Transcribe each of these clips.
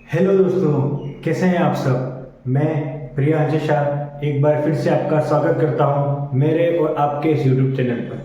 Hello दोस्तों, कैसे हैं आप सब। मैं प्रियांश शाह एक बार फिर से आपका स्वागत करता हूं मेरे और आपके इस यूट्यूब चैनल पर।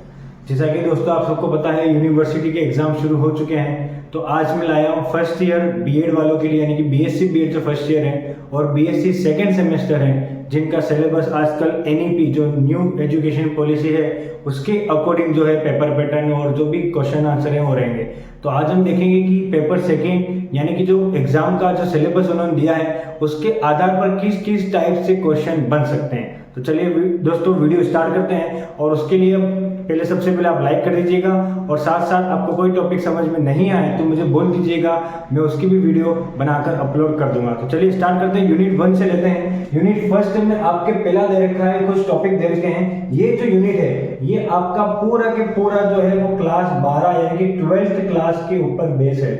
जैसा कि दोस्तों आप सबको पता है, यूनिवर्सिटी के एग्जाम शुरू हो चुके हैं। तो आज मैं लाया हूं फर्स्ट ईयर बीएड वालों के लिए, यानी कि बीएससी बीएड जो फर्स्ट ईयर है और बीएससी सेकेंड सेमेस्टर है, जिनका सिलेबस आजकल एनईपी जो न्यू एजुकेशन पॉलिसी है उसके अकॉर्डिंग जो है पेपर पैटर्न और जो भी क्वेश्चन आंसर है वो रहेंगे। तो आज हम देखेंगे कि पेपर सेकेंड यानी कि जो एग्जाम का जो सिलेबस उन्होंने दिया है उसके आधार पर किस किस टाइप से क्वेश्चन बन सकते हैं। तो चलिए दोस्तों वीडियो स्टार्ट करते हैं। और उसके लिए पहले सबसे पहले आप लाइक कर दीजिएगा और साथ साथ आपको कोई टॉपिक समझ में नहीं आए तो मुझे बोल दीजिएगा, मैं उसकी भी वीडियो बनाकर अपलोड कर दूंगा। तो चलिए स्टार्ट करते हैं। यूनिट 1 से लेते हैं। यूनिट फर्स्ट में आपके पहला दे रखा है, कुछ टॉपिक दे रखे हैं। ये जो यूनिट है ये आपका पूरा के पूरा जो है वो क्लास 12 यानी कि 12th क्लास के ऊपर बेस है,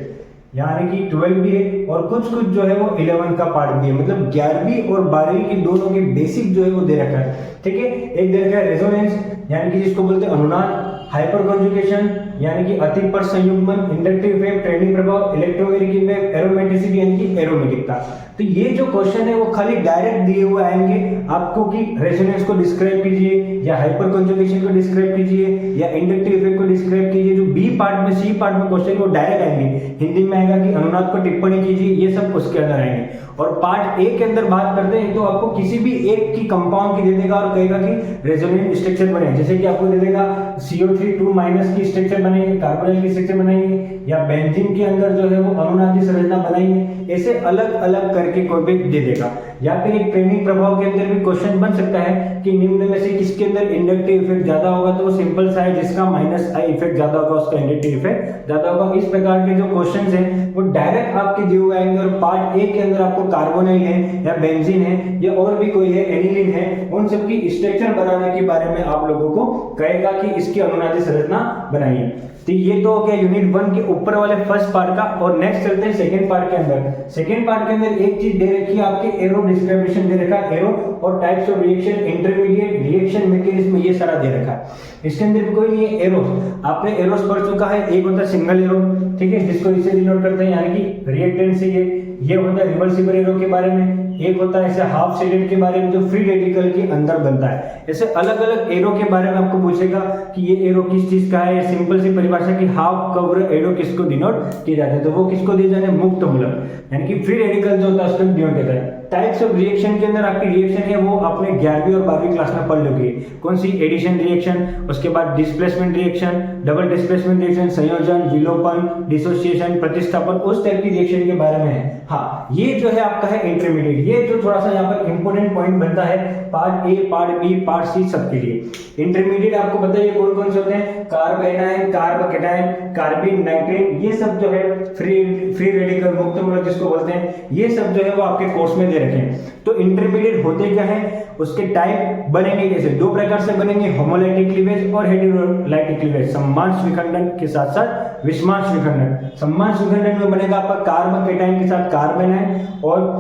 यानी कि 12 भी है और कुछ कुछ जो है वो 11 का पार्ट भी है। मतलब 11वीं और 12वीं की दोनों के बेसिक जो है वो दे रखा है। ठीक है, एक दे रखा है रेजोनेंस यानी कि जिसको बोलते हैं अनुनाद, हाइपर कॉन्जुगेशन यानी कि अति पर संयुग्मन, इंडक्टिव इफेक्ट, ट्रेनिंग प्रभाव, इलेक्ट्रोमैग्नेटिक इफेक्ट, एरोमेटिसिटी यानी कि एरोमेटिकता। तो ये जो क्वेश्चन है वो खाली डायरेक्ट दिए हुए आएंगे आपको कि रेजोनेंस को डिस्क्राइब कीजिए या हाइपर कॉन्जुगेशन को डिस्क्राइब कीजिए या इंडक्टिव इफेक्ट को डिस्क्राइब कीजिए। जो बी पार्ट में सी पार्ट में क्वेश्चन वो डायरेक्ट आएंगे, हिंदी में आएगा कि अनुनाद को टिप्पणी कीजिए, ये सब उसके अंदर आएंगे। और पार्ट ए के अंदर बात करते हैं तो आपको किसी भी एक की कंपाउंड की दे देगा और कहेगा कि रेजोनेंस स्ट्रक्चर बने, जैसे कि आपको दे देगा CO3 2- की स्ट्रक्चर बनेगी, कार्बोनिल की स्ट्रक्चर बनाएंगे या बेंजीन के अंदर जो है वो अनुनादी संरचना बनाएंगे। ऐसे अलग अलग करके कोई भी दे देगा। या फिर एक ट्रेनिंग प्रभाव के अंदर भी क्वेश्चन बन सकता है कि निम्न में से किसके अंदर इंडक्टिव इफेक्ट ज्यादा होगा, तो वो सिंपल सा है, जिसका -I इफेक्ट ज्यादा होगा उसका इंडक्टिव इफेक्ट ज्यादा होगा। इस प्रकार के जो क्वेश्चंस हैं वो डायरेक्ट आपके दिए हुए आएंगे। और पार्ट ए के अंदर आपको कार्बोनिल है या बेंजीन है या और भी कोई है, एनिलीन है, उन सब की स्ट्रक्चर बनाने के बारे में आप लोगों को कहेगा कि इसकी अनुनादी संरचना बनाइए। तो ये तो हो गया यूनिट 1 के ऊपर वाले फर्स्ट पार्ट का। और नेक्स्ट चलते हैं सेकंड पार्ट के अंदर। सेकंड पार्ट के अंदर एक चीज दे रखी है आपके एरो डिस्क्रिप्शन दे रखा है, एरो और types of reaction, intermediate reaction mechanism, ये सारा दे रखा है। इसके अंदर भी कोई नहीं है एरोस, आपने एरोस पढ़ चुका है। एक होता है सिंगल एरो, ठीक है, जिसको इसे डिनोट करते हैं यानी कि रिएक्टेंट से ये होता है रिवर्सिबल एरो के बारे में। एक होता है ऐसे हाफ सेडेड के बारे में जो फ्री रेडिकल के अंदर बनता है। ऐसे अलग अलग एरो के बारे में आपको पूछेगा कि ये एरो किस चीज का है। सिंपल सी परिभाषा की हाफ कवर एरो किसको डिनोट किया जाता है, तो वो किसको दिए जाते हैं, मुक्त मूलक यानी कि फ्री रेडिकल जो होता है उसको डिनोट करता है। टाइप्स ऑफ रिएक्शन के अंदर आपकी रिएक्शन है वो आपने 11वीं और 12वीं क्लास में पढ़ लोगे। कौन सी, एडिशन रिएक्शन, उसके बाद displacement reaction, double displacement reaction, संयोजन, विलोपन, डिसोसिएशन, प्रतिस्थापन, उस टाइप की रिएक्शन के बारे में है। हाँ, ये जो है आपका है इंटरमीडिएट। ये जो थोड़ा सा यहाँ पर इंपोर्टेंट पॉइंट बनता है part A, part B, part C सबके लिए। इंटरमीडिएट आपको पता है कौन कौन से होते हैं, carb anion, carb cation, कार्बिन, nitrate, ये सब जो है फ्री रेडिकल मुक्त मूलक जिसको बोलते हैं, ये सब जो है वो आपके कोर्स में दे रखे हैं। तो इंटरमीडिएट होते क्या है, उसके टाइप बनेंगे कैसे, दो प्रकार से बनेंगे, होमोलाइटिक क्लीवेज और हेटेरोलाइटिक क्लीवेज, सम्मांश विखंडन के साथ साथ विषमांश विखंडन। सम्मांश विखंडन में बनेगा आपका कार्ब केटायन के साथ कार्ब एनायन और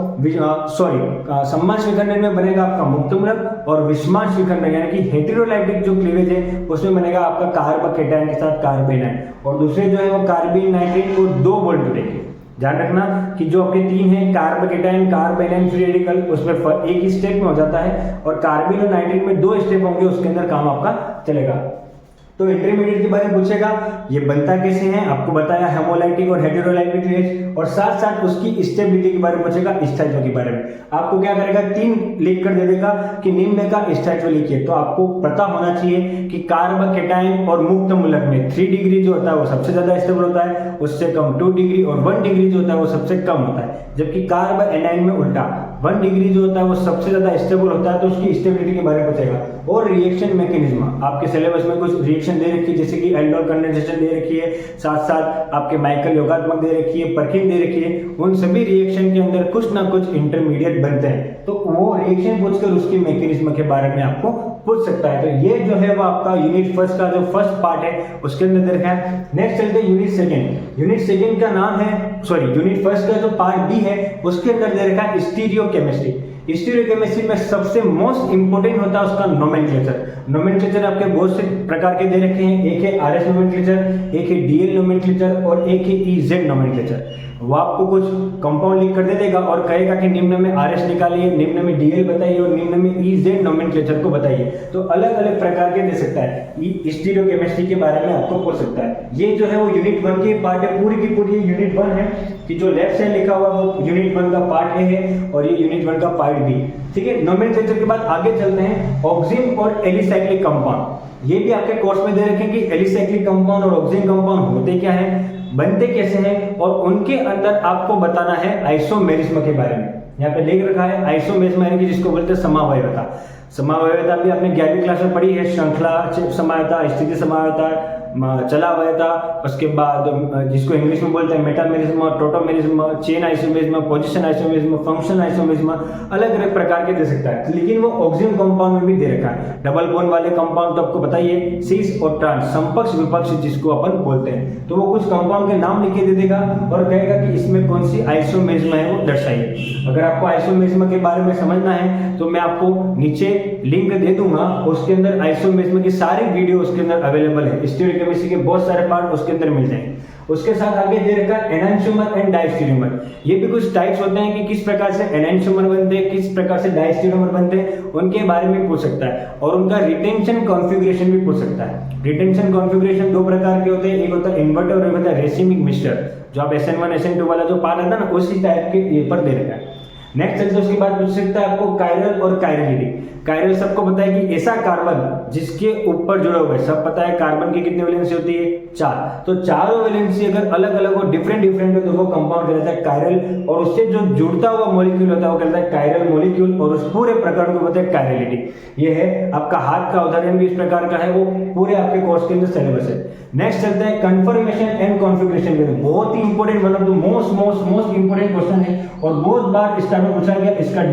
सम्मांश विखंडन में बनेगा आपका मुक्त मूलक और विषमांश विखंडन यानी कि हेटेरोलाइटिक जो क्लीवेज है उसमें बनेगा आपका कार्ब केटायन के साथ कार्ब एनायन। और दूसरे जो है वो कार्बिन नाइट्रेट को 2 बोल्ट जुड़ेंगे। ध्यान रखना कि जो आपके 3 है, carb cation, carb anion, free radical, उसमें एक ही स्टेप में हो जाता है और कार्बिन और नाइट्रेट में 2 स्टेप होंगे, उसके अंदर काम आपका चलेगा। तो इंटरमीडिएट के बारे में पूछेगा, ये बनता कैसे है, आपको बताया हेमोलाइटिक और हेटेरोलाइटिक क्लीवेज, और साथ साथ उसकी स्टेबिलिटी के बारे में पूछेगा, स्थायित्व के बारे में। आपको क्या करेगा, 3 लिख कर दे देगा कि निम्न का स्थायित्व लिखिए। तो आपको पता होना चाहिए कि कार्ब केटायन और मुक्त मूलक में 3 डिग्री जो होता है वो सबसे ज्यादा स्टेबल होता है, उससे कम 2 डिग्री और 1 डिग्री जो होता है वो सबसे कम होता है। जबकि कार्ब एनायन में उल्टा 1 डिग्री जो होता है वो सबसे ज्यादा स्टेबल होता है। तो उसकी स्टेबिलिटी के बारे में पूछेगा। और रिएक्शन मैकेनिज्म आपके सिलेबस में कुछ रिएक्शन दे रखी है, जैसे कि एल्डोल कंडेंसेशन दे रखी है, साथ साथ आपके माइकल योगात्मक दे रखी है, परकिन दे रखी है। उन सभी रिएक्शन के अंदर कुछ ना कुछ इंटरमीडिएट बनते हैं, तो वो रिएक्शन पूछकर उसकी मैकेनिज्म के बारे में आपको पूछ सकता है। तो ये जो है वो आपका यूनिट फर्स्ट का जो फर्स्ट पार्ट है उसके अंदर दे रखा है। नेक्स्ट चलते हैं यूनिट सेकंड। यूनिट सेकंड का नाम है, यूनिट फर्स्ट का जो पार्ट बी है उसके अंदर दे रखा है स्टीरियो केमिस्ट्री। स्टीरियोकेमिस्ट्री में सबसे मोस्ट इंपोर्टेंट होता है उसका नोमेनक्लेचर। नोमेनक्लेचर आपके बहुत से प्रकार के दे रखे हैं, एक है आरएस नोमेनक्लेचर, एक है डीएल नोमेनक्लेचर और एक है ईजेड नोमेनक्लेचर। वो आपको कुछ कंपाउंड लिख कर दे देगा और कहेगा कि निम्न में आरएस निकालिए, निम्न में डीएल बताइए और निम्न में ईजेड नोमेनक्लेचर को बताइए। तो अलग अलग प्रकार के दे सकता है। स्टीरियोकेमिस्ट्री के बारे में आपको पूछ सकता है। ये जो है वो यूनिट 1 की पार्ट है, पूरी की पूरी यूनिट 1 है कि जो लेफ्ट साइड लिखा हुआ वो यूनिट 1 का पार्ट ए है और ये यूनिट 1 का पार्ट बी। ठीक है, नोमेनक्लेचर के बाद आगे चलते हैं ऑक्सिन और एलिसाइक्लिक कंपाउंड। ये भी आपके कोर्स में दे रखे हैं कि एलिसाइक्लिक कंपाउंड और ऑक्सिन कंपाउंड होते क्या है, बनते कैसे हैं और उनके अंदर आपको बताना है आइसोमेरिज्म के बारे में। यहाँ पे लिख रखा है आइसोमेरिज्म यानी कि जिसको बोलते हैं समावयवता। समावयवता भी आपने 11वीं क्लास में पढ़ी है, श्रृंखला समावयता, स्थिति समावयता, चलावयता, उसके बाद जिसको इंग्लिश में बोलते हैं metamerism, tautomerism, chain isomerism, position isomerism, function isomerism, अलग अलग प्रकार के दे सकता है। लेकिन वो ऑक्सिन कंपाउंड में भी दे रखा है। डबल बॉन्ड वाले कंपाउंड तो आपको बताइए, सिस और ट्रांस, समपक्ष विपक्ष जिसको अपन बोलते हैं। तो वो कुछ कंपाउंड के नाम लिख के दे देगा और कहेगा कि इसमें कौन सी आइसोमेरिज्म है वो दर्शाइए। अगर आपको आइसोमेरिज्म के बारे में समझना है तो मैं आपको नीचे लिंक दे दूंगा, उसके अंदर आइसोमेरिज्म की सारी वीडियो उसके अंदर अवेलेबल है। स्टीरियोकेमिस्ट्री के बहुत सारे पार्ट उसके अंदर मिल जाएंगे। उसके साथ आगे दे रखा है एनांशियोमर एंड डायस्टीरियोमर। ये भी कुछ टाइप्स होते हैं कि किस प्रकार से एनांशियोमर बनते हैं, किस प्रकार से डायस्टीरियोमर बनते हैं, उनके बारे में पूछ सकता है। और उनका रिटेंशन कॉन्फ़िगरेशन भी पूछ सकता है। रिटेंशन कॉन्फ़िगरेशन दो प्रकार के होते हैं, एक होता है इन्वर्टर और एक होता है रेसिमिक मिक्सचर। जो आप SN1 SN2 वाला जो पार्ट आता है ना, उसी टाइप के ये पर दे रखा है। नेक्स्ट चलते उसके बाद पूछ सकता है आपको कायरल और कायरलिटी। कायरल सबको पता है कि ऐसा कार्बन जिसके ऊपर जुड़ा हुआ है, सब पता है कार्बन की कितनी वैलेंसी होती है, 4। तो चारों वैलेंसी अगर अलग अलग हो, डिफरेंट डिफरेंट हो, तो वो कंपाउंड कहलाता है कायरल। और उससे जो जुड़ता हुआ मॉलिक्यूल होता है वो कहलाता है कायरल मॉलिक्यूल। और उस पूरे प्रकरण को बताए कायरलिटी। ये है आपका हाथ का उदाहरण भी इस प्रकार का है, वो पूरे आपके कोर्स के अंदर सिलेबस है। नेक्स्ट चलता है कन्फर्मेशन एंड कॉन्फ़िगरेशन के। बहुत ही important, one of the most important question है और बहुत बार इस टाइम में पूछा गया इसका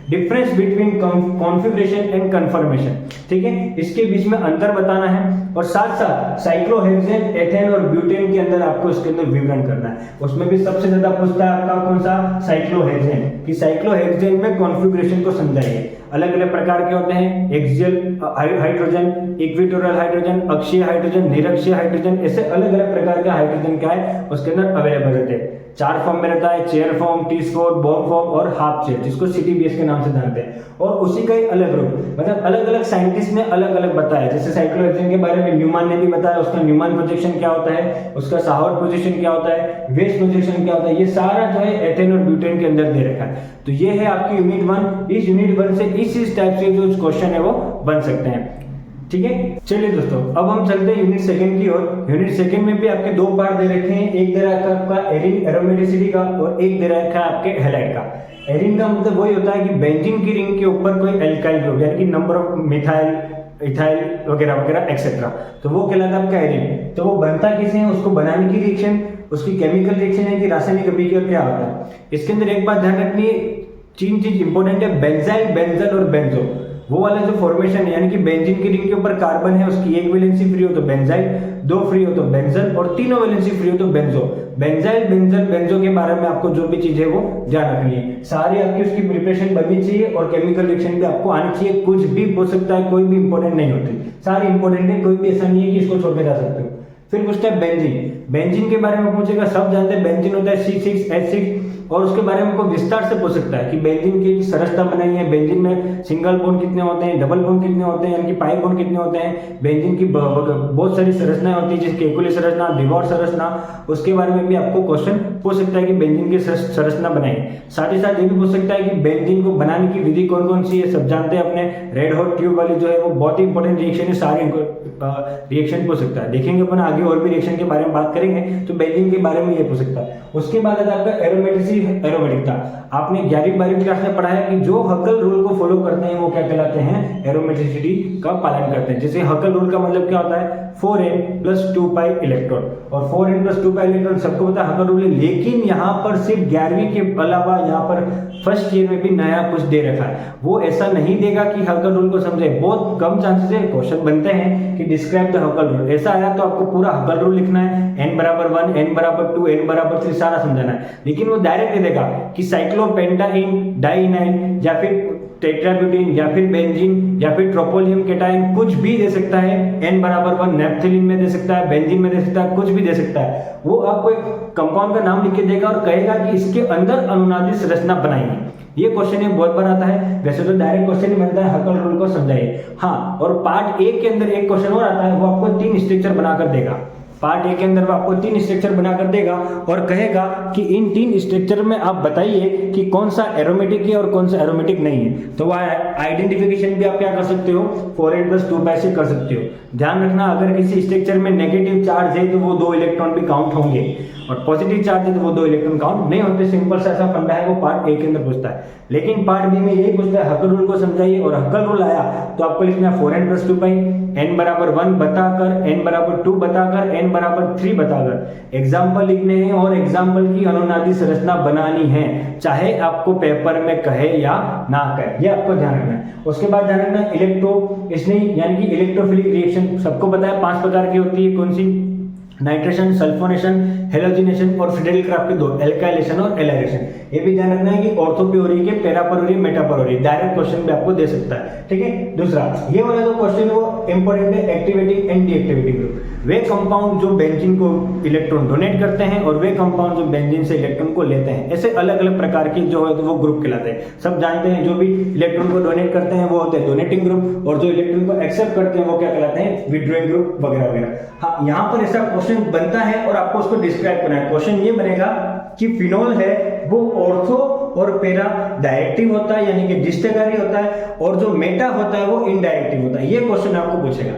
difference between configuration and conformation. ठीक है, इसके बीच में अंतर बताना है और साथ साथ साइक्लोहेक्सेन, एथेन और ब्यूटेन के अंदर आपको इसके अंदर विवरण करना है। उसमें भी सबसे ज्यादा पूछता है आपका कौन सा, साइक्लोहेक्सेन, कि साइक्लोहेक्सेन में कॉन्फ़िगरेशन को समझाइए। अलग अलग प्रकार के होते हैं, एक्सियल हाइड्रोजन, इक्वेटोरियल हाइड्रोजन, अक्षीय हाइड्रोजन, निरक्षीय हाइड्रोजन, ऐसे अलग अलग प्रकार का हाइड्रोजन क्या है उसके अंदर अवेलेबल रहते हैं। 4 फॉर्म में रहता है, chair form, T sport, bomb form और हाफ चेयर, जिसको CTBS के नाम से जानते हैं। और उसी का ही अलग रूप, मतलब अलग अलग साइंटिस्ट ने अलग अलग बताया। जैसे साइक्लोहेक्सेन के बारे में न्यूमैन ने भी बताया, उसका न्यूमैन प्रोजेक्शन क्या होता है, उसका साहॉर्ट प्रोजेक्शन क्या होता है, वेस्ट प्रोजेक्शन क्या होता है, ये सारा जो है एथेन और ब्यूटेन के अंदर दे रखा है। तो ये है आपकी यूनिट 1। इस यूनिट 1 से इस टाइप से जो क्वेश्चन है वो बन सकते हैं। ठीक है, चलिए दोस्तों अब हम चलते हैं यूनिट 2 की ओर। यूनिट 2 में भी आपके 2 पार्ट दे रखे हैं, एक दे रखा है आपका एरिन एरोमेटिसिटी का और एक दे रखा है आपके हैलाइड का। एरिन का मतलब वही होता है कि बेंजीन की रिंग के ऊपर कोई एल्काइल ग्रुप, यानी कि नंबर ऑफ मिथाइल, इथाइल वगैरह वगैरह एक्सेट्रा, तो वो कहलाता है आपका एरिन। तो वो बनता किसे है, उसको बनाने की रिएक्शन, उसकी केमिकल रिएक्शन है कि रासायनिक अभिक्रिया क्या होता है। इसके अंदर एक बात ध्यान रखनी है, 3 चीज इंपॉर्टेंट है, बेंजाइल, बेंजल और बेंजो। वो वाला जो फॉर्मेशन है, यानी कि बेंजीन की रिंग के ऊपर कार्बन है, उसकी एक वैलेंसी फ्री हो तो बेंजाइल, 2 फ्री हो तो बेंजल और तीनों वैलेंसी फ्री हो तो बेंजो। बेंजाइल, बेंजल, बेंजो के बारे में आपको जो भी चीज है वो ध्यान रखनी है। सारी आपकी उसकी प्रिपरेशन बननी चाहिए और केमिकल रिएक्शन भी आपको आनी चाहिए। कुछ भी पूछ सकता है, कोई भी इंपॉर्टेंट नहीं होती, सारी इंपॉर्टेंट है, कोई भी ऐसा नहीं है कि इसको छोड़ के जा सकते हो। फिर पूछता है बेंजीन। बेंजीन के बारे में पूछेगा, सब जानते हैं बेंजीन होता है C6H6 और उसके बारे में आपको विस्तार से पूछ सकता है कि बेंजीन की संरचना बनाई है, बेंजीन में सिंगल बॉन्ड कितने होते हैं, डबल बॉन्ड कितने होते हैं, यानी कि पाई बॉन्ड कितने होते हैं। बेंजीन की बहुत सारी संरचनाएं होती है, जैसे केकुली संरचना, डिवॉट संरचना, उसके बारे में भी आपको क्वेश्चन पूछ सकता है कि बेंजीन की संरचना बनाई। साथ ही साथ ये भी पूछ सकता है कि बेंजीन को बनाने की विधि कौन कौन सी है, सब जानते हैं अपने रेड हॉट ट्यूब वाली जो है वो बहुत ही इंपॉर्टेंट रिएक्शन है, सारी रिएक्शन पूछ सकता है। देखेंगे अपन आगे और भी रिएक्शन के बारे में बात करेंगे, तो बेंजीन के बारे में ये पूछ सकता है। उसके बाद आता है आपका एरोमेटिकता। आपने 11वीं-12वीं क्लास में पढ़ा है कि जो हकल रूल को फॉलो करते हैं वो क्या कहलाते हैं, एरोमेटिसिटी का पालन करते हैं। जैसे हकल रूल का मतलब क्या होता है, 4n प्लस 2 पाई इलेक्ट्रॉन, और 4n प्लस 2 पाई इलेक्ट्रॉन सबको पता है हकल रूल है, लेकिन यहाँ पर सिर्फ 11वीं के अलावा यहाँ पर फर्स्ट ईयर में भी नया कुछ दे रखा है। वो ऐसा नहीं देगा कि हकल रूल को समझे, बहुत कम चांसेस है क्वेश्चन बनते हैं कि डिस्क्राइब द हकल रूल, ऐसा आया तो आपको पूरा हकल रूल लिखना है, n बराबर 1, n बराबर 2, n बराबर 3 सारा समझाना है। लेकिन वो डायरेक्ट दे देगा कि साइक्लोपेंटाइन, डाइनाइन या फिर टेट्राब्यूटेन या फिर बेंजीन या फिर ट्रोपोलियम केटाइन, कुछ भी दे सकता है। n बराबर 1 नेप्थलीन में दे सकता है, बेंजीन में दे सकता है, कुछ भी दे सकता है। वो आपको एक कंपाउंड का नाम लिख के देगा और कहेगा कि इसके अंदर अनुनादी संरचना बनाएंगे। ये क्वेश्चन है बहुत बार आता है, वैसे तो डायरेक्ट क्वेश्चन ही बनता है हकल रूल को समझाइए। हाँ, और पार्ट 1 के अंदर एक क्वेश्चन और आता है, वो आपको 3 स्ट्रक्चर बनाकर देगा। पार्ट 1 के अंदर वो आपको 3 स्ट्रक्चर बनाकर देगा और कहेगा कि इन 3 स्ट्रक्चर में आप बताइए कि कौन सा एरोमेटिक है और कौन सा एरोमेटिक नहीं है। तो वह आइडेंटिफिकेशन भी आप क्या कर सकते हो, 4n प्लस 2 पाई से कर सकते हो। ध्यान रखना, अगर किसी स्ट्रक्चर में नेगेटिव चार्ज है तो वो 2 इलेक्ट्रॉन भी काउंट होंगे, और पॉजिटिव चार्ज है तो वो 2 इलेक्ट्रॉन काउंट नहीं होते। सिंपल सा ऐसा फंडा है, वो पार्ट 1 के अंदर पूछता है। लेकिन पार्ट बी में यही पूछता है हकल रूल को समझाइए, और हकल रूल आया तो आपको लिखना है 4n प्लस 2 पाई, n बराबर 1 बताकर, n बराबर 2 बताकर, n बराबर 3 बताकर एग्जाम्पल लिखने हैं और एग्जाम्पल की अनुनादी संरचना बनानी है, चाहे आपको पेपर में कहे या ना कहे, ये आपको ध्यान रखना है। उसके बाद ध्यान रखना यानी कि इलेक्ट्रोफिलिक रिएक्शन सबको पता है 5 प्रकार की होती है। कौन सी? नाइट्रेशन, सल्फोनेशन, हेलोजिनेशन और फ्रीडेल क्राफ्ट के 2, एल्काइलेशन और एलाइलेशन। ये भी ध्यान रखना है कि ऑर्थो पे हो रही है, पैरा पर हो रही है, मेटा पर हो रही है। डायरेक्ट क्वेश्चन भी आपको दे सकता है, ठीक है। दूसरा, ये वाला जो क्वेश्चन है वो इंपॉर्टेंट है, activating and deactivating group. Way compound जो बेंजीन को इलेक्ट्रॉन डोनेट करते हैं और वे कंपाउंड जो बेंजीन से इलेक्ट्रॉन को लेते हैं, ऐसे अलग अलग प्रकार के जो है वो ग्रुप कहलाते हैं। सब जानते हैं, जो भी इलेक्ट्रॉन को डोनेट करते हैं वो होते हैं डोनेटिंग ग्रुप, और जो इलेक्ट्रॉन को एक्सेप्ट करते हैं वो क्या कहलाते हैं, विड्रॉइंग ग्रुप वगैरह वगैरह। हाँ, यहाँ पर ऐसा क्वेश्चन बनता है और आपको उसको डिस्क्राइब करना है। क्वेश्चन ये बनेगा कि फिनोल है वो ऑर्थो और पैरा डायरेक्टिव होता है, यानी कि डिस्टकारी होता है, और जो मेटा होता है वो इनडायरेक्टिव होता है। ये क्वेश्चन आपको पूछेगा।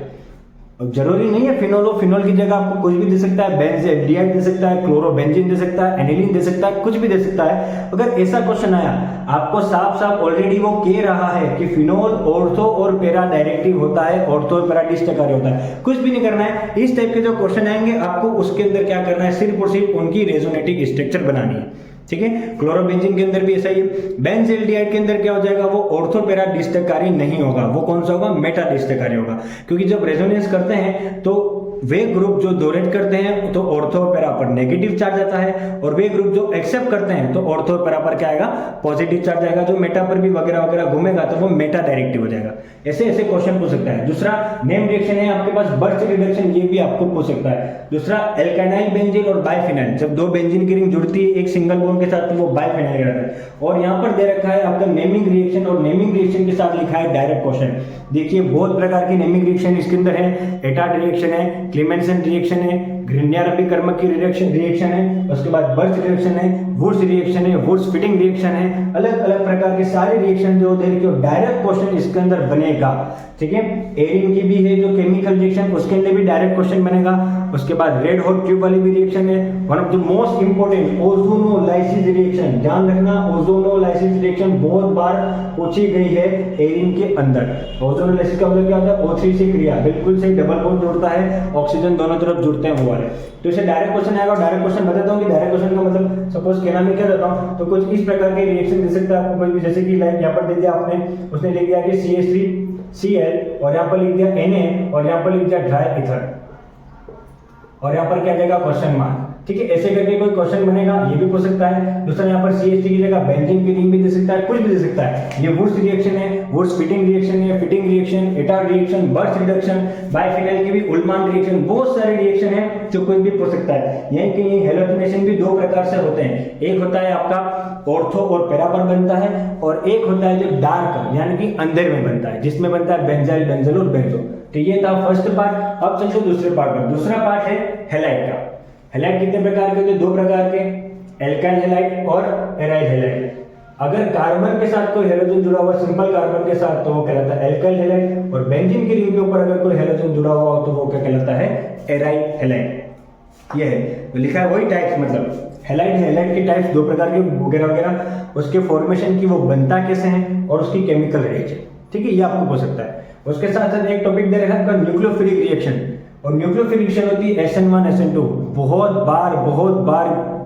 अब जरूरी नहीं है फिनोल हो, फिनोल की जगह आपको कुछ भी दे सकता है, बेंजीन दे सकता है, क्लोरोबेंजीन दे सकता है, एनिलीन दे सकता है, कुछ भी दे सकता है। अगर ऐसा क्वेश्चन आया, आपको साफ साफ ऑलरेडी वो कह रहा है कि फिनोल ऑर्थो और पैरा डायरेक्टिव होता है, ऑर्थो और पैरा डिस्टकारी होता है, कुछ भी नहीं करना है। इस टाइप के जो क्वेश्चन आएंगे आपको उसके अंदर क्या करना है, सिर्फ और सिर्फ उनकी रेजोनेटिव स्ट्रक्चर बनानी है, ठीक है। क्लोरोबेंजीन के अंदर भी ऐसा ही है। बेंजील्डिहाइड के अंदर क्या हो जाएगा, वो ऑर्थो पैरा डिस्टकारी नहीं होगा, वो कौन सा होगा, मेटा डिस्टकारी होगा। क्योंकि जब रेजोनेंस करते हैं तो वे ग्रुप जो डोनेट करते हैं तो ऑर्थो और पैरा पर नेगेटिव चार्ज आता है, और वे ग्रुप जो एक्सेप्ट करते हैं तो ऑर्थो और पैरा पर क्या आएगा, पॉजिटिव चार्ज आएगा। जो मेटा पर भी वगैरह वगैरह घूमेगा तो वो मेटा डायरेक्टिव हो जाएगा। ऐसे ऐसे क्वेश्चन पूछ सकता है। दूसरा, नेम रिएक्शन है आपके पास, बर्च रिडक्शन, ये भी आपको पूछ सकता है। दूसरा, एल्काइनाइल बेंजीन और बाइफिनाइल, जब 2 बेंजीन की रिंग जुड़ती है एक सिंगल बॉन्ड के साथ तो वो बाइफिनाइल रहता है। और यहाँ पर दे रखा है आपका नेमिंग रिएक्शन, और नेमिंग रिएक्शन के साथ लिखा है डायरेक्ट क्वेश्चन। देखिए बहुत प्रकार की नेमिंग रिएक्शन इसके अंदर है, एटार्ड रिएक्शन है, क्लेमेंसन रिएक्शन है, ग्रिन्यारपी-कर्मक की रिएक्शन है, उसके बाद बर्च रिएक्शन है, वुड्स रिएक्शन है, वुड्स फिटिंग रिएक्शन है। अलग अलग प्रकार के सारे रिएक्शन जो होते हैं डायरेक्ट क्वेश्चन इसके अंदर बनेगा, ठीक है। एरिन की भी है जो केमिकल रिएक्शन, उसके अंदर भी डायरेक्ट क्वेश्चन बनेगा। उसके बाद रेड हॉट ट्यूब वाली भी रिएक्शन है, one of the most important ozonolysis reaction. ध्यान रखना, ओजोनोलाइसिस रिएक्शन बहुत बार पूछी गई है एरिन के अंदर। ओजोनोलाइसिस का मतलब क्या होता है, O3 से क्रिया, बिल्कुल से डबल बॉन्ड जुड़ता है, ऑक्सीजन दोनों तरफ जुड़ते हैं वो वाले। तो इसे डायरेक्ट क्वेश्चन आएगा। डायरेक्ट क्वेश्चन बताता हूँ कि डायरेक्ट क्वेश्चन का मतलब सपोज कहना मैं क्या देता हूँ, तो कुछ इस प्रकार के रिएक्शन दे सकता है आपको कोई भी, जैसे कि लाइक यहाँ पर दे दिया आपने, उसने लिख दिया कि CH3Cl, और यहाँ पर लिख दिया Na, और यहाँ पर लिख दिया ड्राई ईथर, और यहाँ पर क्या जाएगा, क्वेश्चन मार्क, ठीक है। ऐसे करके कोई क्वेश्चन बनेगा, ये भी पूछ सकता है। दूसरा, यहाँ पर CH3 की जगह बेंजीन की रिंग भी दे सकता है, कुछ भी दे सकता है। ये वुड्स रिएक्शन है, वुड्स फिटिंग रिएक्शन है, fitting reaction, Etard reaction, birch reduction, biphenyl की भी उल्मान रिएक्शन, बहुत सारे रिएक्शन है जो कोई भी पूछ सकता है। यही कि ये हेलोजिनेशन भी 2 प्रकार से होते हैं, एक होता है आपका ऑर्थो और पैरा पर बनता है, और एक होता है जो डार्क यानी कि अंदर में बनता है, जिसमें बनता है बेंजाइल, बेंजोल और बेंजो। तो ये था फर्स्ट पार्ट। अब चलते दूसरे पार्ट पर। दूसरा पार्ट है हैलाइड का। हैलाइड कितने प्रकार के होते हैं, 2 प्रकार के, एल्काइल हैलाइड और एराइल हैलाइड। अगर कार्बन के साथ कोई हेलोजन जुड़ा हुआ, सिंपल कार्बन के साथ, तो वो कहलाता है एल्काइल हैलाइड, और बेंजीन की रिंग के ऊपर अगर कोई हेलोजन जुड़ा हुआ हो तो वो क्या कहलाता है, एराइल हैलाइड। ये है तो लिखा है वही टाइप्स, मतलब हैलाइड के टाइप्स 2 प्रकार के वगैरह वगैरह, उसके फॉर्मेशन की, वो बनता कैसे है, और उसकी केमिकल रिएक्शन, ठीक है, ये आपको पूछ सकता है। उसके साथ साथ एक टॉपिक दे रखा है न्यूक्लियोफिलिक रिएक्शन। और न्यूक्लियोफिलिक होती है SN1 SN2। बहुत बार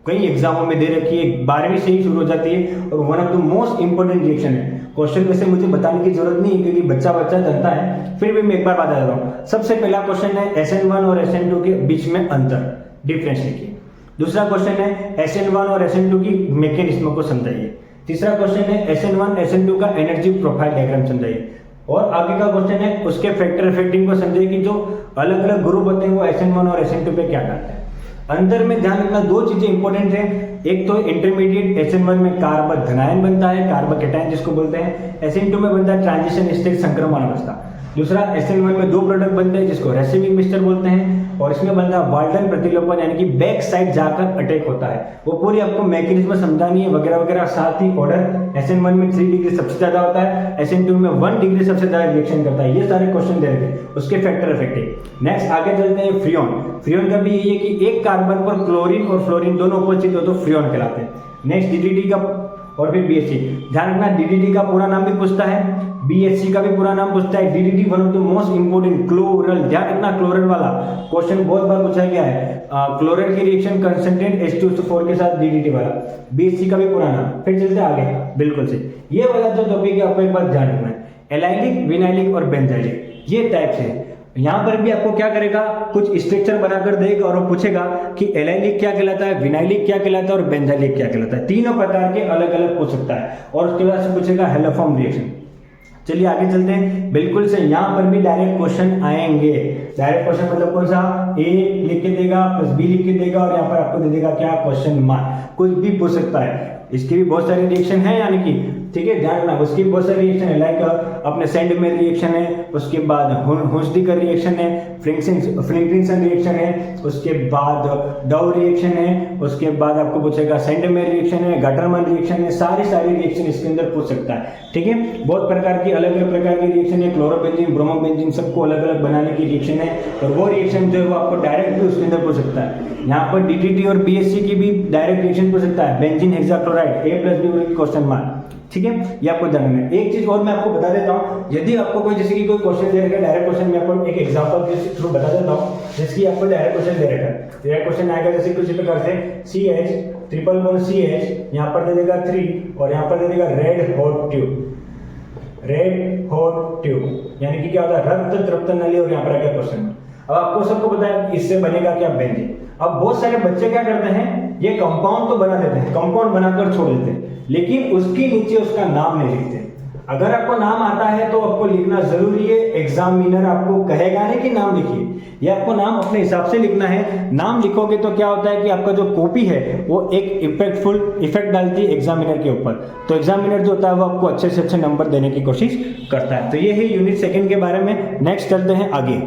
कई एग्जामों में दे रखी है, 12वीं से ही शुरू हो जाती है और one of the most important reaction है। क्वेश्चन वैसे मुझे बताने की जरूरत नहीं है क्योंकि बच्चा जानता है, फिर भी मैं एक बार बता देता हूँ। सबसे पहला क्वेश्चन है SN1 और SN2 के बीच में अंतर, डिफरेंस लिखिए। दूसरा क्वेश्चन है SN1 और SN2 की मैकेनिज्म को समझाइए। तीसरा क्वेश्चन है SN1 SN2 का एनर्जी प्रोफाइल डायग्राम समझाइए। और आगे का क्वेश्चन है उसके फैक्टर इफेक्टिंग को समझिए कि जो अलग अलग ग्रुप होते हैं वो SN1 और SN2 पे क्या करते हैं। अंदर में ध्यान रखना, दो चीजें इंपॉर्टेंट है। एक तो इंटरमीडिएट SN1 में कार्बन धनायन बनता है, कार्बन कैटायन जिसको बोलते हैं। SN2 में बनता है ट्रांजिशन स्टेट संक्रमण अवस्था। दूसरा SN1 में दो प्रोडक्ट बनते हैं जिसको रेसिविंग मिक्सचर बोलते हैं और इसमें बनता है वाल्टन प्रतिलोपन, यानी कि बैक साइड जाकर अटैक होता है। वो पूरी आपको मैकेनिज्म समझानी है वगैरह वगैरह। साथ ही ऑर्डर SN1 में 3 डिग्री सबसे ज्यादा होता है, SN2 में 1 डिग्री सबसे ज्यादा रिएक्शन करता है। ये सारे क्वेश्चन दे रखे उसके फैक्टर इफेक्टिव। नेक्स्ट आगे चलते हैं फ्रियोन। फ्रियोन का भी यही है कि एक कार्बन पर क्लोरीन और फ्लोरीन दोनों अपोजिट हो तो फ्रियोन कहलाते हैं। नेक्स्ट DDT का और फिर BHC। ध्यान रखना DDT का पूरा नाम भी पूछता है, BHC का भी पूरा नाम पूछता है। DDT one of the most important chloral, ध्यान रखना क्लोरल वाला क्वेश्चन बहुत बार पूछा गया है। क्लोरल की रिएक्शन कंसंट्रेट H2SO4 के साथ DDT वाला, BHC का भी पूरा नाम। फिर चलते आगे, बिल्कुल से ये वाला जो टॉपिक है आपको एक बार ध्यान रखना है, एलाइलिक, विनाइलिक और बेंजाइलिक, ये टाइप्स है। यहाँ पर भी आपको क्या करेगा, कुछ स्ट्रक्चर बनाकर देगा और वो पूछेगा कि एलाइलिक क्या कहलाता है, विनाइलिक क्या कहलाता है और बेंजाइलिक क्या कहलाता है। तीनों प्रकार के अलग अलग पूछ सकता है और उसके बाद से पूछेगा हेलोफॉर्म रिएक्शन। चलिए आगे चलते हैं, बिल्कुल से यहाँ पर भी डायरेक्ट क्वेश्चन आएंगे। डायरेक्ट क्वेश्चन मतलब कौन सा, A लिख के देगा प्लस B लिख के देगा और यहाँ पर आपको दे देगा क्या, क्वेश्चन मार्क। कुछ भी पूछ सकता है। इसके भी बहुत सारे रिएक्शन है, यानी कि ठीक है ध्यान रखना, उसकी बहुत सारे रिएक्शन है। लाइक अपने सेंडमेल रिएक्शन है, उसके बाद हुंसडीकर रिएक्शन है, फ्रिंकलिंसन रिएक्शन है, उसके बाद डाउ रिएक्शन है, उसके बाद आपको पूछेगा सेंडमेल रिएक्शन है, गटरमन रिएक्शन है। सारी रिएक्शन इसके अंदर पूछ सकता है। ठीक है, बहुत प्रकार की अलग अलग प्रकार की रिएक्शन है। क्लोरोबेंजीन, ब्रोमोबेंजीन सबको अलग अलग बनाने की रिएक्शन है और वो रिएक्शन जो है वो आपको डायरेक्ट भी उसके अंदर पूछ सकता है। यहाँ पर DDT और BHC की भी डायरेक्ट रिएक्शन पूछ सकता है। Benzene hexachloride, A+B question mark. ठीक है, ये आपको जानना है। एक चीज और मैं आपको बता देता हूँ, यदि आपको कोई जैसे कि कोई क्वेश्चन दे रखा है डायरेक्ट क्वेश्चन, मैं आपको एक एग्जांपल के थ्रू बता देता हूँ। जैसे कि आपको डायरेक्ट क्वेश्चन दे रखा है, डायरेक्ट क्वेश्चन आएगा जैसे कुछ प्रकार से CH ट्रिपल बॉन्ड CH, यहाँ पर दे देगा 3 और यहाँ पर दे देगा रेड हॉट ट्यूब, यानी कि क्या होता है, रक्त तृप्त नली। और यहाँ पर आएगा क्वेश्चन। अब आपको सबको पता है इससे बनेगा क्या, बेंजीन। अब बहुत सारे बच्चे क्या करते हैं, ये कंपाउंड तो बना देते हैं, कंपाउंड बनाकर छोड़ देते हैं, लेकिन उसके नीचे उसका नाम नहीं लिखते। अगर आपको नाम आता है तो आपको लिखना जरूरी है। एग्जामिनर आपको कहेगा नहीं कि नाम लिखिए, ये आपको नाम अपने हिसाब से लिखना है। नाम लिखोगे तो क्या होता है कि आपका जो कॉपी है वो एक इफेक्टफुल इफेक्ट डालती है एग्जामिनर के ऊपर। तो एग्जामिनर जो होता है वो आपको अच्छे से अच्छे नंबर देने की कोशिश करता है। तो ये है यूनिट सेकंड के बारे में। नेक्स्ट चलते हैं आगे।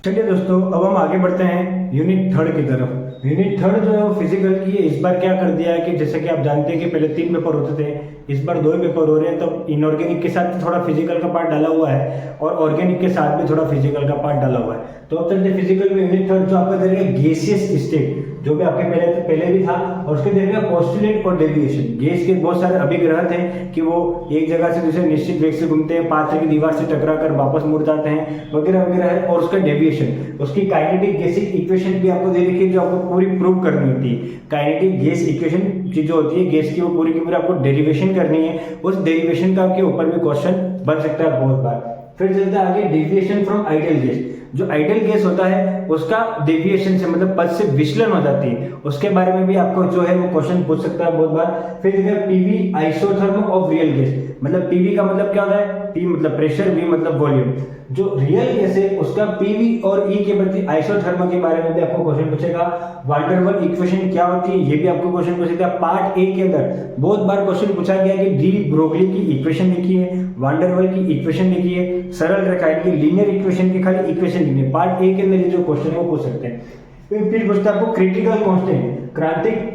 चलिए दोस्तों, अब हम आगे बढ़ते हैं यूनिट थर्ड की तरफ। यूनिट थर्ड जो है वो फिजिकल की है। इस बार क्या कर दिया है कि जैसे कि आप जानते हैं कि पहले 3 पेपर होते थे, इस बार 2 पेपर हो रहे हैं। तो इनऑर्गेनिक के साथ थोड़ा फिजिकल का पार्ट डाला हुआ है और ऑर्गेनिक के साथ भी थोड़ा फिजिकल का पार्ट डाला हुआ है। तो अब चलते फिजिकल में यूनिट थर्ड जो आपका देगा गैसियस स्टेट, जो भी आपके पहले भी था, और उसके देगा पोस्टुलेट और डेविएशन। गैस के बहुत सारे अभिग्रह थे कि वो एक जगह से दूसरे निश्चित वेग से घूमते हैं, पात्र की दीवार से टकरा कर वापस मुड़ जाते हैं वगैरह वगैरह है। और उसका डेविएशन, उसकी काइनेटिक गैसिक इक्वेशन भी आपको दे रखी है जो आपको पूरी प्रूव करनी होती है। काइनेटिक गैस इक्वेशन की जो होती है गैस की, वो पूरी की पूरी आपको डेरिवेशन करनी है। उस डेरिवेशन का के ऊपर भी क्वेश्चन बन सकता है बहुत बार। फिर चलता है आगे डेविएशन फ्रॉम आइडियल गैस। जो आइडियल गैस होता है उसका डेविएशन से मतलब पथ से विचलन हो जाती है, उसके बारे में भी आपको जो है वो क्वेश्चन पूछ सकता है बहुत बार। फिर PV isotherm of real gas, मतलब पीवी का मतलब क्या होता है, पी मतलब प्रेशर, वी मतलब वॉल्यूम। जो रियल गैस है उसका पीवी और ई के प्रति आइसोथर्म के बारे में भी आपको क्वेश्चन पूछेगा। वान डेर वाल्स इक्वेशन क्या होती है ये भी आपको क्वेश्चन पूछेगा। पार्ट ए के अंदर बहुत बार क्वेश्चन पूछा गया कि डी ब्रोगली की इक्वेशन लिखी है, वान डेर वाल्स की इक्वेशन लिखी है, सरल रेखाएं की लीनियर इक्वेशन की खाली इक्वेशन लिखी है। पार्ट ए के अंदर ये जो क्वेश्चन है वो पूछ सकते हैं। फिर पूछता है आपको क्रिटिकल कांस्टेंट, क्रांतिक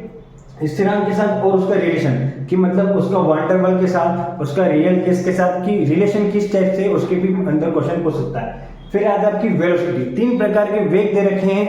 स्थिरांक के साथ और उसका रिलेशन कि मतलब उसका वान डेर वाल्स के साथ, उसका रियल गैस के साथ की रिलेशन किस टाइप से, उसके भी अंदर क्वेश्चन पूछ सकता है। फिर आता है आपकी वेलोसिटी। 3 प्रकार के वेग दे रखे हैं,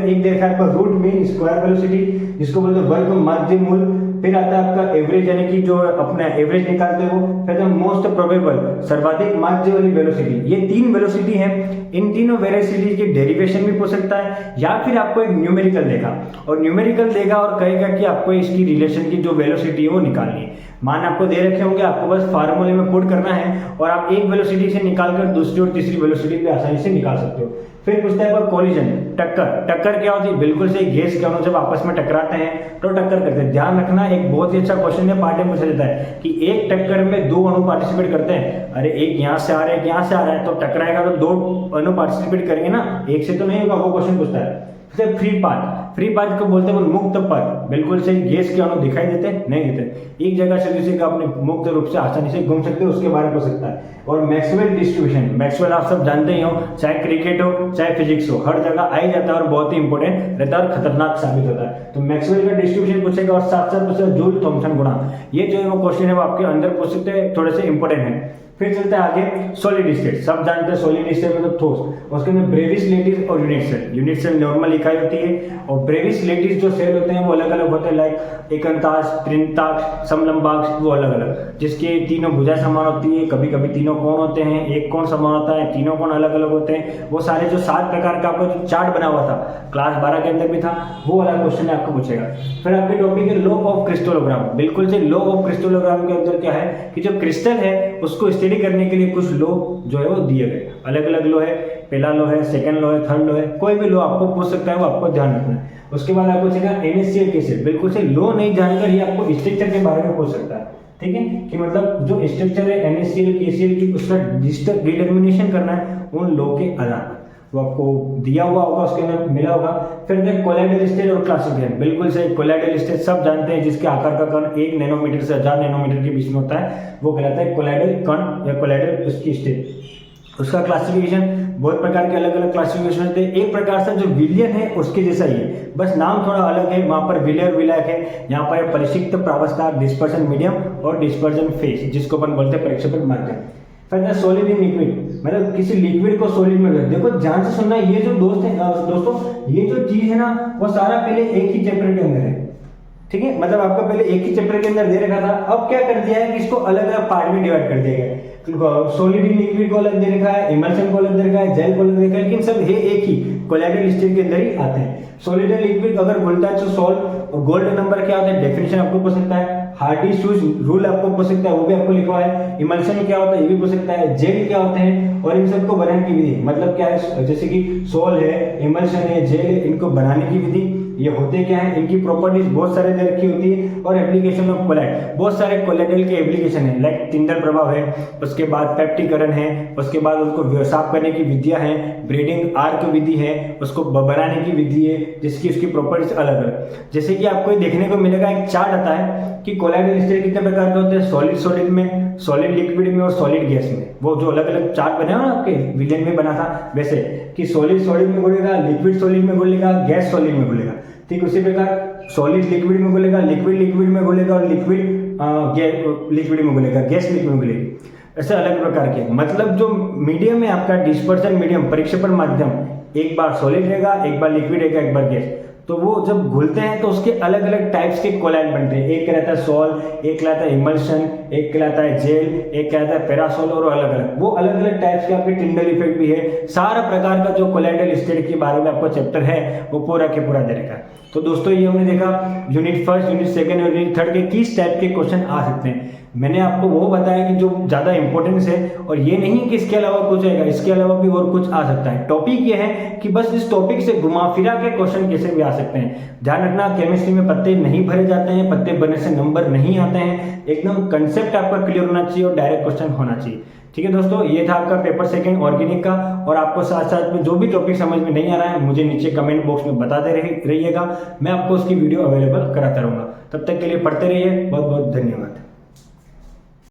एक दे रखा है आपका रूट मीन स्क्वायर वेलोसिटी, जिसको बोलते हैं वर्ग माध्य मूल। फिर आता है आपका एवरेज, यानी कि जो अपना एवरेज निकालते हैं वो। फिर मोस्ट प्रोबेबल, सर्वाधिक माध्य वाली वेलोसिटी। ये 3 वेलोसिटी है। इन तीनों वेलोसिटी की डेरिवेशन भी पूछ सकता है, या फिर आपको एक न्यूमेरिकल देगा और कहेगा कि आपको इसकी रिलेशन की जो वेलोसिटी है वो निकालनी है। मान आपको दे रखे होंगे, आपको बस फार्मूले में पुट करना है और आप एक वेलोसिटी से निकालकर दूसरी और तीसरी वेलोसिटी पे आसानी से निकाल सकते हो। फिर पूछता है कोलिजन, टक्कर क्या होती है? बिल्कुल से गैस के अणु जब आपस में टकराते हैं तो टक्कर करते हैं। ध्यान रखना, एक बहुत ही अच्छा क्वेश्चन है, पार्ट में पूछा जाता है कि एक टक्कर में 2 अणु पार्टिसिपेट करते हैं। अरे एक यहाँ से आ रहा है, एक यहाँ से आ रहा है, तो टकराएगा तो 2 अणु पार्टिसिपेट करेंगे ना, एक से तो नहीं होगा। वो क्वेश्चन पूछता है। फ्री पाथ को बोलते हैं मुक्त पथ। बिल्कुल से गैस के अणु दिखाई देते नहीं देते, एक जगह से दूसरी का अपने मुक्त रूप से आसानी से घूम सकते हो, उसके बारे में हो सकता है। और मैक्सवेल डिस्ट्रीब्यूशन, मैक्सवेल आप सब जानते ही हो, चाहे क्रिकेट हो चाहे फिजिक्स हो, हर जगह आ ही जाता है और बहुत ही इंपॉर्टेंट रहता है और खतरनाक साबित होता है। तो मैक्सवेल का डिस्ट्रीब्यूशन पूछेगा और साथ साथ पूछेगा जूल थॉमसन गुणांक। ये जो है वो क्वेश्चन है वो आपके अंदर पूछ सकते हैं, थोड़े से इंपॉर्टेंट है। फिर चलते हैं आगे, सॉलिड स्टेट। सब जानते हैं सॉलिड स्टेट मतलब ठोस, उसके अंदर ब्रेविस लेटिस और यूनिट सेल नॉर्मल इकाई होती है, और ब्रेविस लेटिस जो सेल होते हैं वो अलग अलग होते हैं, लाइक एकांताक्ष, त्रिंताक्ष, समलंबाक्ष, वो अलग अलग, जिसके तीनों भुजा समान होती है, कभी कभी तीनों कोण होते हैं, एक कोण समान होता है, तीनों कोण अलग अलग होते हैं। वो सारे जो 7 प्रकार का आपका जो चार्ट बना हुआ था क्लास 12 के अंदर भी था, वो वाला क्वेश्चन आपको पूछेगा। फिर आपके टॉपिक है लॉ ऑफ क्रिस्टलोग्राम। बिल्कुल से लॉ ऑफ क्रिस्टलोग्राम के अंदर क्या है कि जो क्रिस्टल है उसको स्टडी करने के लिए कुछ लॉ जो है वो दिए गए, अलग अलग लॉ है, पहला लॉ है, सेकंड लॉ है, थर्ड लॉ है, कोई भी लॉ आपको पूछ सकता है, वो आपको ध्यान रखना है। उसके बाद आपको पूछेगा NaCl कैसे। बिल्कुल से लॉ नहीं जानकर ही आपको स्ट्रक्चर के बारे में पूछ सकता है, ठीक है, कि मतलब जो स्ट्रक्चर है NaCl KCl की, उसका डिटर्मिनेशन करना है उन लॉ के आधार पर, वो आपको दिया हुआ होगा, उसके अंदर मिला होगा। फिर कोलाइडल स्टेट और क्लासिफिकेशन। बिल्कुल से कोलाइडल स्टेट सब जानते हैं, जिसके आकार का कण 1 नैनोमीटर से 1000 नैनोमीटर के बीच में होता है, वो कहलाता है कोलाइडल कण या कोलाइडल उसकी स्टेट। उसका क्लासिफिकेशन, बहुत प्रकार के अलग अलग क्लासिफिकेशन होते हैं। एक प्रकार से जो विलियन है उसके जैसा ही है, बस नाम थोड़ा अलग है। वहां पर विलियर विलायक है, यहाँ पर परिक्षिप्त प्रावस्था, डिस्पर्सन मीडियम और डिस्पर्सन फेज, जिसको अपन बोलते हैं प्रक्षेपण माध्यम। फिर सॉलिड इन लिक्विड, मतलब किसी लिक्विड को सॉलिड में कर। देखो ध्यान से सुनना, ये जो दोस्तों ये जो चीज है ना वो सारा पहले एक ही चैप्टर के अंदर है, ठीक है, मतलब आपको पहले एक ही चैप्टर के अंदर दे रखा था, अब क्या कर दिया है कि इसको अलग अलग पार्ट में डिवाइड कर दिया गया। सॉलिड इन लिक्विड को अलग दे रखा है, इमल्शन को अलग दे रखा है, जेल को अलग दे रखा है, लेकिन सब है एक ही कोलाइडल स्टेट के अंदर ही आते हैं। सॉलिड इन लिक्विड अगर बोलता है तो सॉल्ट, गोल्ड नंबर क्या होता है, डेफिनेशन आपको पूछ सकता है। हार्डी शूज रूल आपको पूछ सकता है, वो भी आपको लिखा है। इमल्शन क्या होता है ये भी पूछ सकता है। जेल क्या होते हैं और इन सबको बनाने की विधि, मतलब क्या है, जैसे कि सोल है, इमल्शन है, जेल है, इनको बनाने की विधि, ये होते क्या है, इनकी प्रॉपर्टीज बहुत सारे दे रखी होती है। और एप्लीकेशन ऑफ कोलाइड, बहुत सारे कोलाइडल के एप्लीकेशन है, लाइक टिंडल प्रभाव है, उसके बाद पेप्टिकरण है, उसके बाद उसको साफ करने की विधियां हैं, ब्रीडिंग आर्क विधि है, उसको बनाने की विधि है, जिसकी उसकी प्रॉपर्टीज अलग अलग। जैसे कि आपको देखने को मिलेगा, एक चार्ट आता है कि कोलाइडल स्टेट कितने प्रकार के होते हैं, सॉलिड में, सॉलिड लिक्विड में और सॉलिड गैस में। वो जो अलग अलग चार्ट बने हो ना आपके विलियन में बना था, वैसे कि सॉलिड में घुलेगा, लिक्विड सॉलिड में घुलेगा, गैस सॉलिड में घुलेगा, ठीक उसी प्रकार सॉलिड लिक्विड में घुलेगा, लिक्विड लिक्विड में घुलेगा और लिक्विड लिक्विड में घुलेगा, गैस लिक्विड में घुलेगी। ऐसे अलग प्रकार के, मतलब जो मीडियम है आपका डिस्पर्सन मीडियम, परिक्षेपण माध्यम, एक बार सॉलिड रहेगा, एक बार लिक्विड रहेगा, एक बार गैस, तो वो जब घुलते हैं तो उसके अलग अलग टाइप्स के कोलाइड बनते हैं। एक कहलाता है सॉल, एक कहलाता है इमल्शन, एक कहलाता है जेल, एक कहलाता है पैरासोल, और अलग अलग वो अलग अलग टाइप्स के आपके टिंडल इफेक्ट भी है। सारा प्रकार का जो कोलाइडल स्टेट के बारे में आपको चैप्टर है वो पूरा के पूरा दे रखा है। तो दोस्तों ये हमने देखा यूनिट फर्स्ट, यूनिट सेकंड और यूनिट थर्ड के किस टाइप के क्वेश्चन आ सकते हैं। मैंने आपको वो बताया कि जो ज़्यादा इंपॉर्टेंस है, और ये नहीं कि इसके अलावा कुछ आएगा, इसके अलावा भी और कुछ आ सकता है। टॉपिक ये है कि बस इस टॉपिक से घुमा फिरा के क्वेश्चन कैसे भी आ सकते हैं। ध्यान रखना, केमिस्ट्री में पत्ते नहीं भरे जाते हैं, पत्ते भरने से नंबर नहीं आते हैं, एकदम कंसेप्ट आपका क्लियर होना चाहिए और डायरेक्ट क्वेश्चन होना चाहिए। ठीक है दोस्तों, ये था आपका पेपर सेकंड ऑर्गेनिक का। और आपको साथ साथ में जो भी टॉपिक समझ में नहीं आ रहा है मुझे नीचे कमेंट बॉक्स में बताते रहिएगा, मैं आपको उसकी वीडियो अवेलेबल कराता रहूंगा। तब तक के लिए पढ़ते रहिए, बहुत बहुत धन्यवाद।